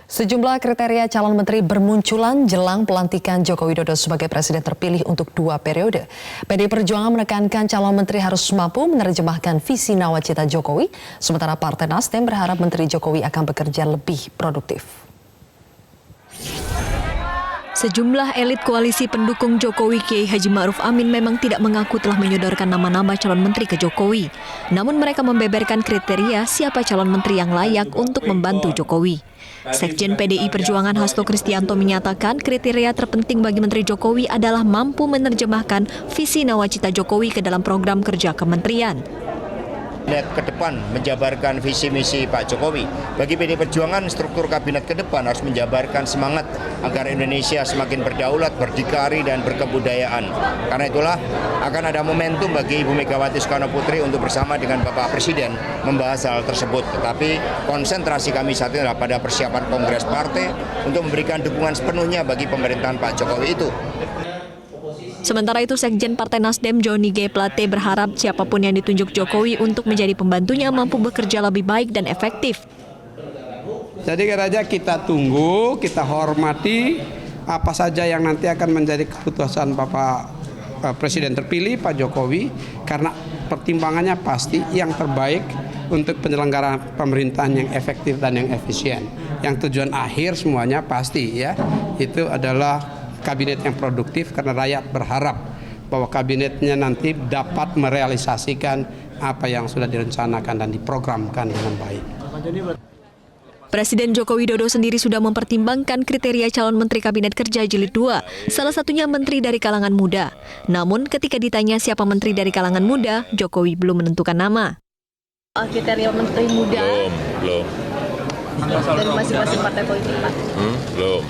Sejumlah kriteria calon menteri bermunculan jelang pelantikan Joko Widodo sebagai presiden terpilih untuk 2 periode. PDI Perjuangan menekankan calon menteri harus mampu menerjemahkan visi nawacita Jokowi, sementara Partai Nasdem berharap menteri Jokowi akan bekerja lebih produktif. Sejumlah elit koalisi pendukung Jokowi Kiai Haji Ma'ruf Amin memang tidak mengaku telah menyodorkan nama-nama calon menteri ke Jokowi. Namun mereka membeberkan kriteria siapa calon menteri yang layak untuk membantu Jokowi. Sekjen PDI Perjuangan Hasto Kristianto menyatakan kriteria terpenting bagi Menteri Jokowi adalah mampu menerjemahkan visi nawacita Jokowi ke dalam program kerja kementerian. Ke depan menjabarkan visi misi Pak Jokowi. Bagi PDI Perjuangan, struktur kabinet ke depan harus menjabarkan semangat agar Indonesia semakin berdaulat, berdikari dan berkebudayaan. Karena itulah akan ada momentum bagi Ibu Megawati Soekarno Putri untuk bersama dengan Bapak Presiden membahas hal tersebut. Tetapi konsentrasi kami saat ini adalah pada persiapan Kongres Partai untuk memberikan dukungan sepenuhnya bagi pemerintahan Pak Jokowi itu. Sementara itu, Sekjen Partai Nasdem Johnny G. Plate berharap siapapun yang ditunjuk Jokowi untuk menjadi pembantunya mampu bekerja lebih baik dan efektif. Jadi aja kita tunggu, kita hormati apa saja yang nanti akan menjadi keputusan Bapak Presiden terpilih Pak Jokowi, karena pertimbangannya pasti yang terbaik untuk penyelenggaraan pemerintahan yang efektif dan yang efisien. Yang tujuan akhir semuanya pasti ya, itu adalah kabinet yang produktif, karena rakyat berharap bahwa kabinetnya nanti dapat merealisasikan apa yang sudah direncanakan dan diprogramkan dengan baik. Presiden Joko Widodo sendiri sudah mempertimbangkan kriteria calon Menteri Kabinet Kerja Jilid 2, salah satunya menteri dari kalangan muda. Namun ketika ditanya siapa menteri dari kalangan muda, Jokowi belum menentukan nama. Kriteria menteri muda belum. dari masing-masing partai politik, Pak? Belum.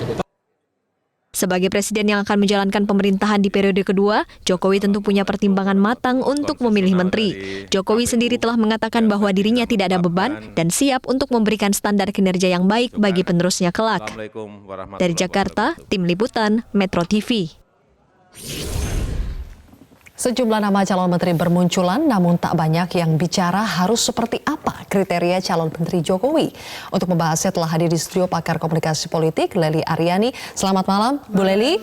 Sebagai presiden yang akan menjalankan pemerintahan di periode kedua, Jokowi tentu punya pertimbangan matang untuk memilih menteri. Jokowi sendiri telah mengatakan bahwa dirinya tidak ada beban dan siap untuk memberikan standar kinerja yang baik bagi penerusnya kelak. Dari Jakarta, Tim Liputan, Metro TV. Sejumlah nama calon menteri bermunculan, namun tak banyak yang bicara harus seperti apa kriteria calon menteri Jokowi. Untuk membahasnya telah hadir di studio pakar komunikasi politik, Lely Aryani. Selamat malam, Bu Lely.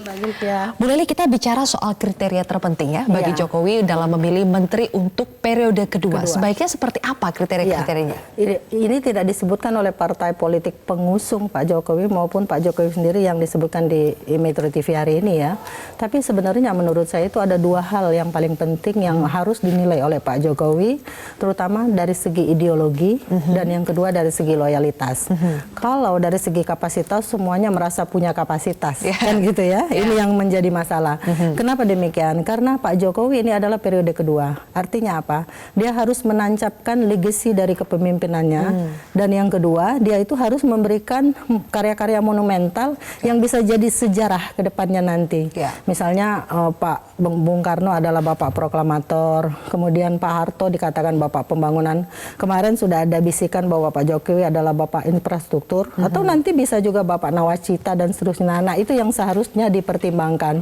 Bu Lely, kita bicara soal kriteria terpenting ya bagi Jokowi dalam memilih menteri untuk periode kedua. Sebaiknya seperti apa kriteria-kriterianya? Ini tidak disebutkan oleh partai politik pengusung Pak Jokowi maupun Pak Jokowi sendiri yang disebutkan di Metro TV hari ini ya. Tapi sebenarnya menurut saya itu ada 2 hal yang paling penting yang harus dinilai oleh Pak Jokowi, terutama dari segi ideologi dan yang kedua dari segi loyalitas. Kalau dari segi kapasitas semuanya merasa punya kapasitas, kan gitu ya. Ini yang menjadi masalah. Kenapa demikian? Karena Pak Jokowi ini adalah periode kedua. Artinya apa? Dia harus menancapkan legasi dari kepemimpinannya dan yang kedua dia itu harus memberikan karya-karya monumental yang bisa jadi sejarah ke depannya nanti. Misalnya Pak Bung Karno adalah Bapak Proklamator, kemudian Pak Harto dikatakan Bapak Pembangunan. Kemarin sudah ada bisikan bahwa Pak Jokowi adalah Bapak Infrastruktur, atau nanti bisa juga Bapak Nawacita dan seterusnya. Nah, itu yang seharusnya dipertimbangkan.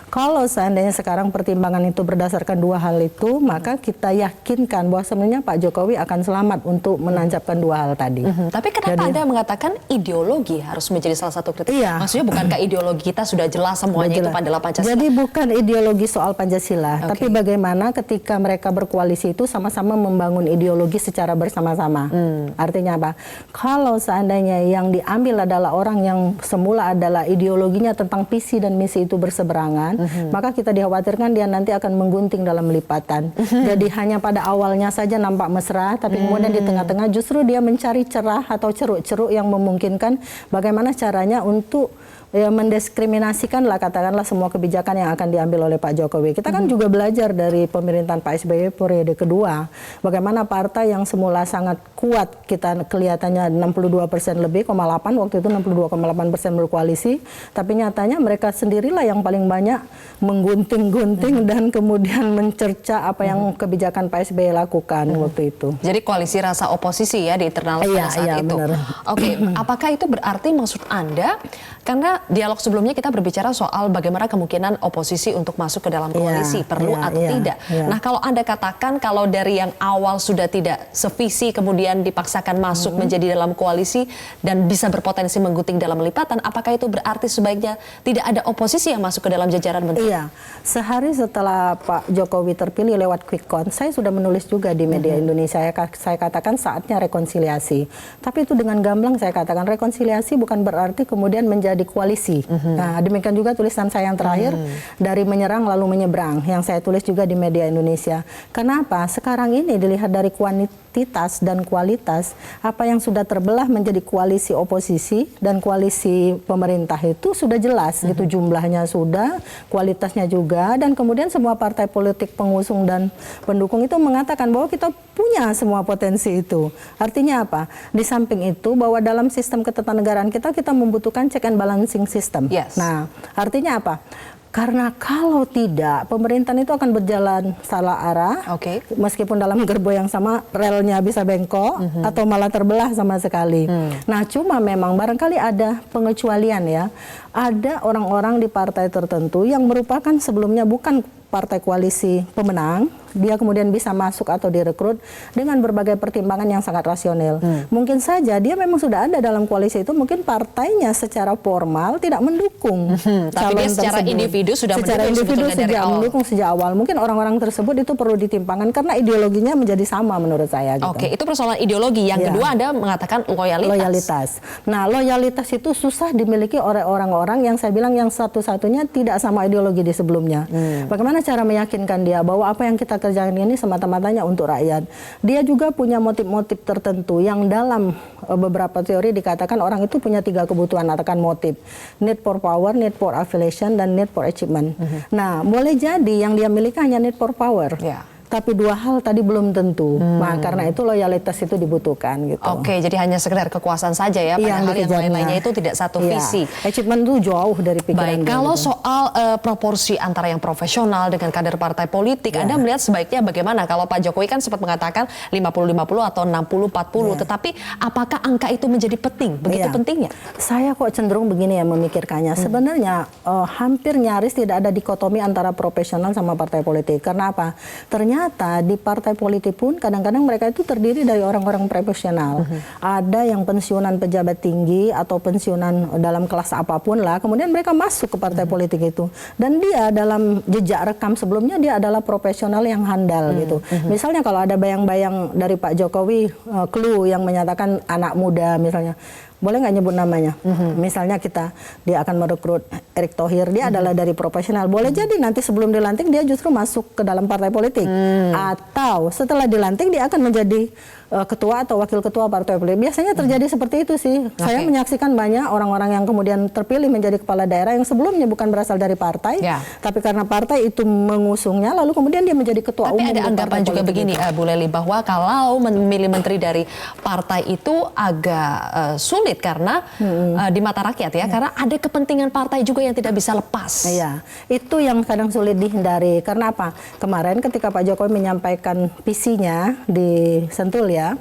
Kalau seandainya sekarang pertimbangan itu berdasarkan 2 hal itu, maka kita yakinkan bahwa sebenarnya Pak Jokowi akan selamat untuk menancapkan 2 hal tadi. Tapi kenapa Anda mengatakan ideologi harus menjadi salah satu kriteria? Maksudnya bukankah ideologi kita sudah jelas semuanya itu adalah Pancasila? Jadi bukan ideologi soal Pancasila, tapi bagaimana ketika mereka berkoalisi itu sama-sama membangun ideologi secara bersama-sama. Artinya apa? Kalau seandainya yang diambil adalah orang yang semula adalah ideologinya tentang visi dan misi itu berseberangan, maka kita dikhawatirkan dia nanti akan menggunting dalam lipatan. Jadi hanya pada awalnya saja nampak mesra, tapi kemudian di tengah-tengah justru dia mencari cerah atau ceruk-ceruk yang memungkinkan bagaimana caranya untuk mendiskriminasikan lah katakanlah semua kebijakan yang akan diambil oleh Pak Jokowi. Kita kan juga belajar dari pemerintahan Pak SBY periode kedua, bagaimana partai yang semula sangat kuat, kita kelihatannya 62% lebih, 8 waktu itu 62,8% berkoalisi, tapi nyatanya mereka sendirilah yang paling banyak menggunting-gunting dan kemudian mencerca apa yang kebijakan Pak SBY lakukan waktu itu. Jadi koalisi rasa oposisi ya di internal pada saat itu. Benar. Oke, apakah itu berarti maksud Anda karena dialog sebelumnya kita berbicara soal bagaimana kemungkinan oposisi untuk masuk ke dalam koalisi, perlu atau tidak. Nah, kalau Anda katakan kalau dari yang awal sudah tidak sevisi kemudian dipaksakan masuk menjadi dalam koalisi dan bisa berpotensi menggunting dalam lipatan, apakah itu berarti sebaiknya tidak ada oposisi yang masuk ke dalam jajaran menteri? Iya, sehari setelah Pak Jokowi terpilih lewat quick count, saya sudah menulis juga di media Indonesia, saya katakan saatnya rekonsiliasi. Tapi itu dengan gamblang saya katakan rekonsiliasi bukan berarti kemudian menjadi koalisi. Nah, demikian juga tulisan saya yang terakhir, dari menyerang lalu menyeberang, yang saya tulis juga di media Indonesia. Kenapa? Sekarang ini dilihat dari kuantitas dan kualitas, apa yang sudah terbelah menjadi koalisi oposisi dan koalisi pemerintah itu sudah jelas gitu, jumlahnya sudah, kualitasnya juga, dan kemudian semua partai politik pengusung dan pendukung itu mengatakan bahwa kita punya semua potensi itu. Artinya apa? Di samping itu bahwa dalam sistem ketatanegaraan kita membutuhkan check and balancing system. Yes. Nah, artinya apa? Karena kalau tidak, pemerintahan itu akan berjalan salah arah, meskipun dalam gerbong yang sama, relnya bisa bengkok, atau malah terbelah sama sekali. Nah, cuma memang barangkali ada pengecualian ya. Ada orang-orang di partai tertentu yang merupakan sebelumnya bukan partai koalisi pemenang, dia kemudian bisa masuk atau direkrut dengan berbagai pertimbangan yang sangat rasional. Mungkin saja dia memang sudah ada dalam koalisi itu, mungkin partainya secara formal tidak mendukung tapi dia secara tersebut. individu sudah secara individu mendukung sejak awal. Mungkin orang-orang tersebut itu perlu ditimpangkan karena ideologinya menjadi sama menurut saya. Gitu. Oke, itu persoalan ideologi. Yang kedua Anda mengatakan loyalitas. Nah, loyalitas itu susah dimiliki oleh orang-orang yang saya bilang yang satu-satunya tidak sama ideologi di sebelumnya. Bagaimana cara meyakinkan dia bahwa apa yang kita kerjakan ini semata-matanya untuk rakyat. Dia juga punya motif-motif tertentu yang dalam beberapa teori dikatakan orang itu punya 3 kebutuhan akan motif. Need for power, need for affiliation, dan need for achievement. Nah, boleh jadi yang dia miliki hanya need for power. Tapi 2 hal tadi belum tentu. Nah, karena itu loyalitas itu dibutuhkan gitu. Oke, jadi hanya sekedar kekuasaan saja ya, padahal yang lain-lainnya itu tidak satu visi. Achievement itu jauh dari pikiran. Baik, kalau soal proporsi antara yang profesional dengan kader partai politik, Anda melihat sebaiknya bagaimana? Kalau Pak Jokowi kan sempat mengatakan 50-50 atau 60-40, tetapi apakah angka itu menjadi penting? Begitu pentingnya? Saya kok cenderung begini ya memikirkannya. Sebenarnya hampir nyaris tidak ada dikotomi antara profesional sama partai politik. Karena apa? Ternyata di partai politik pun kadang-kadang mereka itu terdiri dari orang-orang profesional. Ada yang pensiunan pejabat tinggi atau pensiunan dalam kelas apapun lah, kemudian mereka masuk ke partai politik itu. Dan dia dalam jejak rekam sebelumnya dia adalah profesional yang handal gitu. Misalnya kalau ada bayang-bayang dari Pak Jokowi, clue yang menyatakan anak muda misalnya, boleh nggak nyebut namanya? Misalnya dia akan merekrut Erick Thohir, dia adalah dari profesional. Boleh jadi nanti sebelum dilantik dia justru masuk ke dalam partai politik. Atau setelah dilantik dia akan menjadi ketua atau wakil ketua partai politik. Biasanya terjadi seperti itu sih. Saya menyaksikan banyak orang-orang yang kemudian terpilih menjadi kepala daerah yang sebelumnya bukan berasal dari partai, tapi karena partai itu mengusungnya, lalu kemudian dia menjadi ketua umum. Tapi ada anggapan juga begini, Bu Lely, bahwa kalau memilih menteri dari partai itu agak sulit karena di mata rakyat ya, karena ada kepentingan partai juga yang tidak bisa lepas. Iya, itu yang kadang sulit dihindari. Karena apa? Kemarin ketika Pak Jokowi menyampaikan visinya di Sentul ya,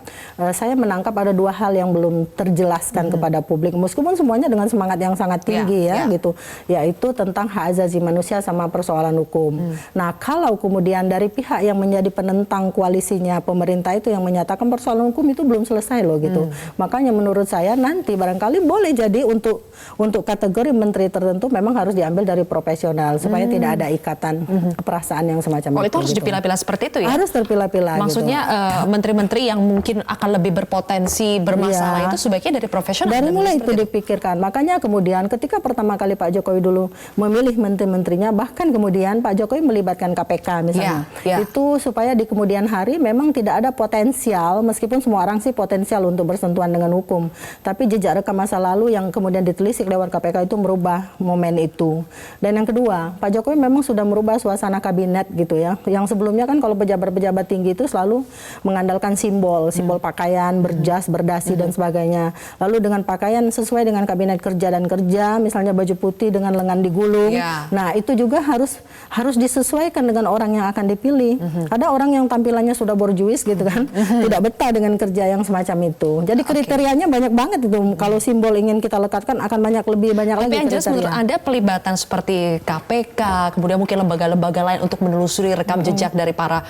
saya menangkap ada 2 hal yang belum terjelaskan kepada publik, meskipun semuanya dengan semangat yang sangat tinggi gitu, yaitu tentang hak asasi manusia sama persoalan hukum. Nah, kalau kemudian dari pihak yang menjadi penentang koalisinya pemerintah itu yang menyatakan persoalan hukum itu belum selesai loh gitu, makanya menurut saya nanti barangkali boleh jadi untuk kategori menteri tertentu memang harus diambil dari profesional supaya tidak ada ikatan perasaan yang semacam itu. Itu harus dipilah-pilah seperti itu ya? Harus terpilah-pilah. Maksudnya menteri-menteri yang mungkin akan lebih berpotensi bermasalah itu sebaiknya dari profesional. Dari mulai itu dipikirkan. Makanya kemudian ketika pertama kali Pak Jokowi dulu memilih menteri-menterinya, bahkan kemudian Pak Jokowi melibatkan KPK misalnya. Itu supaya di kemudian hari memang tidak ada potensial, meskipun semua orang sih potensial untuk bersentuhan dengan hukum. Tapi jejak rekam masa lalu yang kemudian ditelisik lewat KPK itu merubah momen itu. Dan yang kedua, Pak Jokowi memang sudah merubah suasana kabinet gitu ya. Yang sebelumnya kan kalau pejabat-pejabat tinggi itu selalu mengandalkan simbol pakaian, berjas, berdasi dan sebagainya. Lalu dengan pakaian sesuai dengan kabinet kerja dan kerja, misalnya baju putih dengan lengan digulung. Nah, itu juga harus disesuaikan dengan orang yang akan dipilih. Ada orang yang tampilannya sudah borjuis gitu kan, tidak betah dengan kerja yang semacam itu. Jadi kriterianya banyak banget itu itu. Kalau simbol ingin kita lekatkan akan lebih banyak lagi Tapi yang jelas menurut kriteria. Anda pelibatan seperti KPK, kemudian mungkin lembaga-lembaga lain untuk menelusuri rekam jejak dari para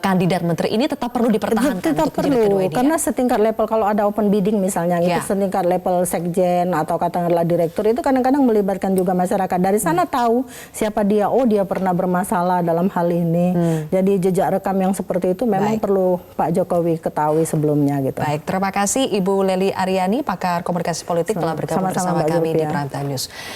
kandidat menteri ini tetap perlu dipertahankan Tetap untuk jilid kedua perlu, ini, karena ya? setingkat level kalau ada open bidding misalnya, itu Ya. setingkat level sekjen atau katakanlah direktur, itu kadang-kadang melibatkan juga masyarakat. Dari sana tahu siapa dia, oh dia pernah bermasalah dalam hal ini. Jadi jejak rekam yang seperti itu memang Baik. perlu Pak Jokowi ketahui sebelumnya gitu. Baik, terima kasih Ibu Lely Aryani, pakar komunikasi politik telah bergabung Sama-sama, bersama Mbak kami di Zulfia. Prime Time News.